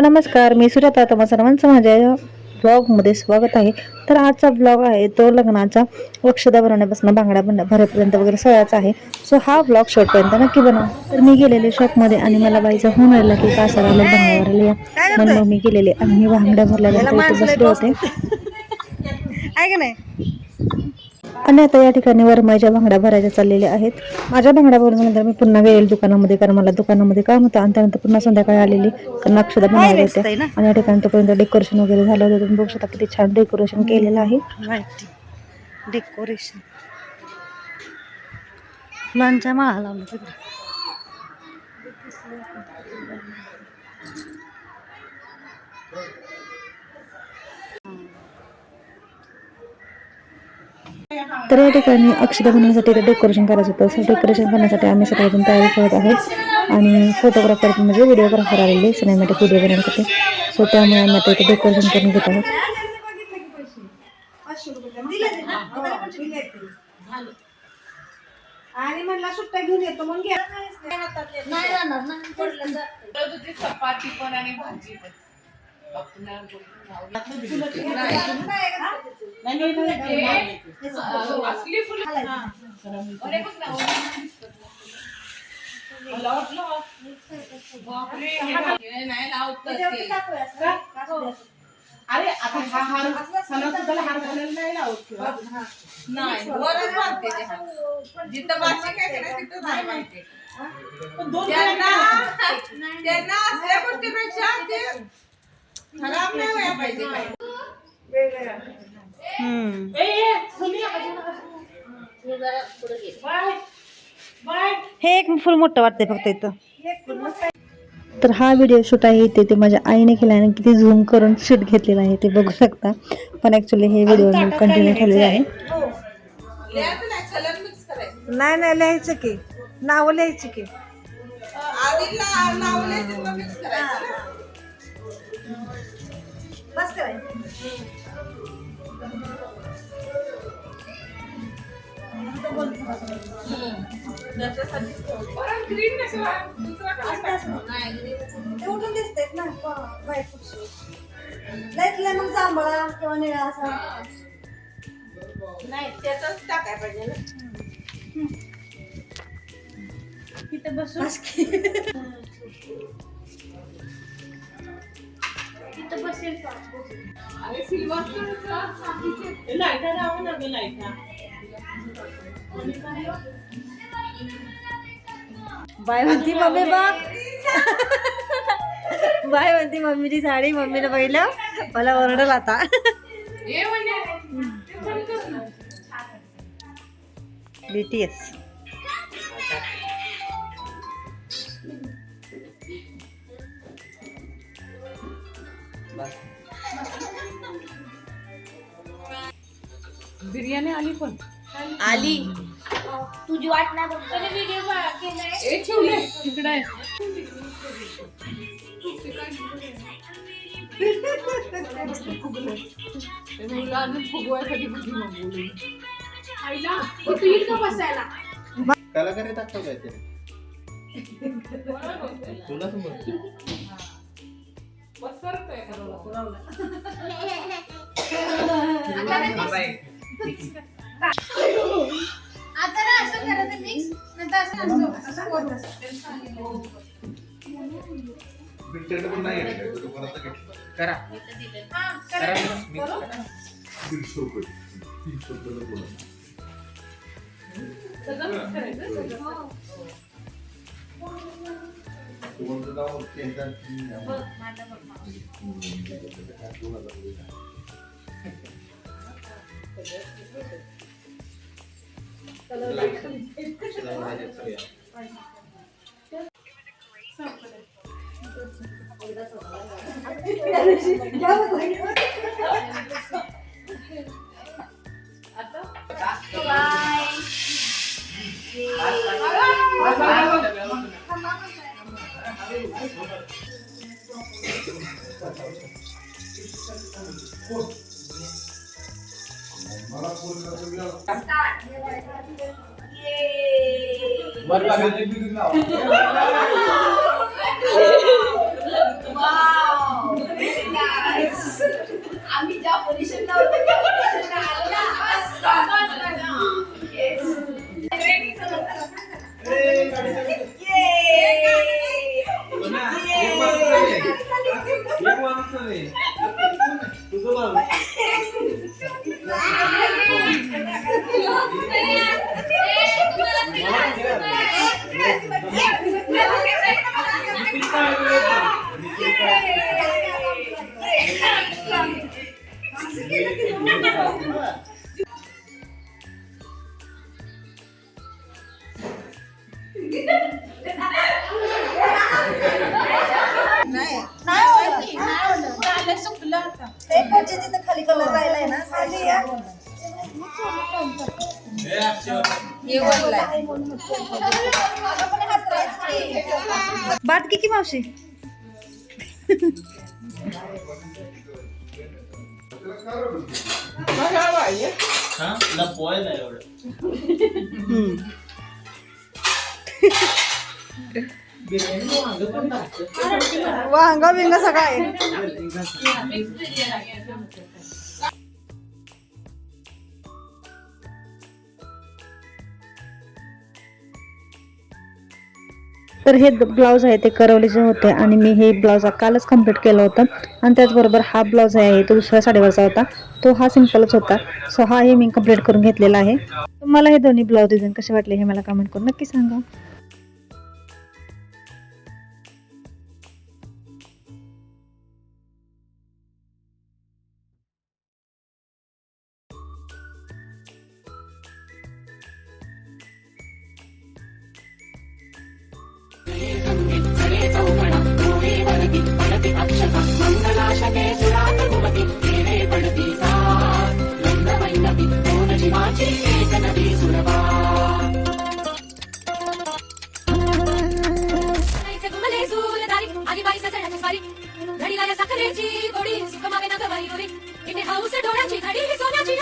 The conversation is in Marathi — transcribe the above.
नमस्कार, मी सुजाता. तुम्हा सर्वांचं माझ्या ब्लॉगमध्ये स्वागत आहे. तर आजचा ब्लॉग आहे तो लग्नाचा अक्षता बनवण्यापासून बांगड्या भरेपर्यंत वगैरे सगळ्याच आहे. सो हा ब्लॉग शेवटपर्यंत नक्की बनवा. तर मी गेलेले शॉपमध्ये आणि मला बाईचा फोन आला की कासार आले बांगड्या भरायला या. म्हणून मग मी गेलेले आणि मी बांगड्या भरल्यानंतर इथे बसले होते आणि आता या ठिकाणी वरमाईच्या बांगड्या भरायच्या चाललेल्या आहेत. माझ्या बांगड्या भरल्यानंतर मी पुन्हा गेले दुकानामध्ये, कारण मला दुकानामध्ये काम होतं आणि त्यानंतर पुन्हा संध्याकाळी आलेली कारण अक्षता बनवायला होत्या. आणि या ठिकाणी तोपर्यंत डेकोरेशन वगैरे झालं होतं. तुम्ही बघू शकता किती छान डेकोरेशन केलेलं आहे. डेकोरेशन फुलांच्या माळा लावल्या तिकडे. तर या ठिकाणी अक्षता बनवण्यासाठी डेकोरेशन करायचं होतं. डेकोरेशन करण्यासाठी आम्ही सगळ्यातून तयारी करत आहोत आणि फोटोग्राफर म्हणजे व्हिडिओग्राफर आलेले सिनेमॅटिक व्हिडिओ बनवण्यासाठी. सो त्यामुळे आम्ही आता इथे डेकोरेशन करून घेत आहोत. आणि म्हणला सुट्टा घेऊन येतो मग चपाती पण आणि भाजी पण असली फुल नाही लावत. अरे आता हा हार सणासुद्धा हार घालायला नाही लावत. नाही वरच बांधते ते हार. जिथं बाशी काय करायचं तिथं नाही माहिती. त्यांना असल्या गोष्टीपेक्षा ते खराब नाही व्हायला पाहिजे काय. हे एक फुल मोठं वाटतंय फक्त इथं. तर हा व्हिडिओ शूट आहे ते माझ्या आईने केला आणि किती झूम करून शूट घेतलेला आहे ते बघू शकता. पण ऍक्च्युली हे व्हिडिओ मी कंटिन्यू ठेवलेला आहे. नाही नाही लिहायचं की नाव लिहायची की बस दिसत ना मग जांभळा किंवा निळा असा नाही त्याच टाकाय पाहिजे ना. तिथं बसून तिथं बसेल अरे सिल्वर लाईटा लावून ना लाईटा. बाय म्हणती मम्मी बघ. बाय म्हणती मम्मीची साडी. मम्मीने पहिलं मला ओरडल आता. BTS बिर्याणी आली पण आली. तुझी वाट नाही बघ. व्हिडिओ तिकडे त्याला करे दाखव काय ते तुला आता ना असं करायचं मिक्स नंतर असं बिल्टेड पण नाही आहे तो परत करा करा मिक्स करा 300 रुपये 300 रुपये बोला सगळं मिक्स करायचं. तुम्हाला नाव केंद्र Wow. आम्ही ज्या पोझिशनला होतो त्या पोझिशनला आलो ना. खाली कलर राहिलाय ना खाली या. बाटकी की मावशी वांगा बिंगा सगळं आहे. तर हे ब्लाऊज आहे ते करवलीचे होते आणि मी हे ब्लाऊज कालच कम्प्लीट केलं होतं. आणि त्याचबरोबर हा ब्लाऊज आहे तो दुसऱ्या साडीवरचा होता, तो हा सिंपलच होता. सो हा हे मी कम्प्लीट करून घेतलेला आहे. तुम्हाला हे दोन्ही ब्लाऊज डिझाईन कसे वाटले हे मला कमेंट करून नक्की सांगा. घडी साखरेची गोडी सुख मागे ना गवाई गोरी इथे हाऊस डोळ्याची घडी सोन्याची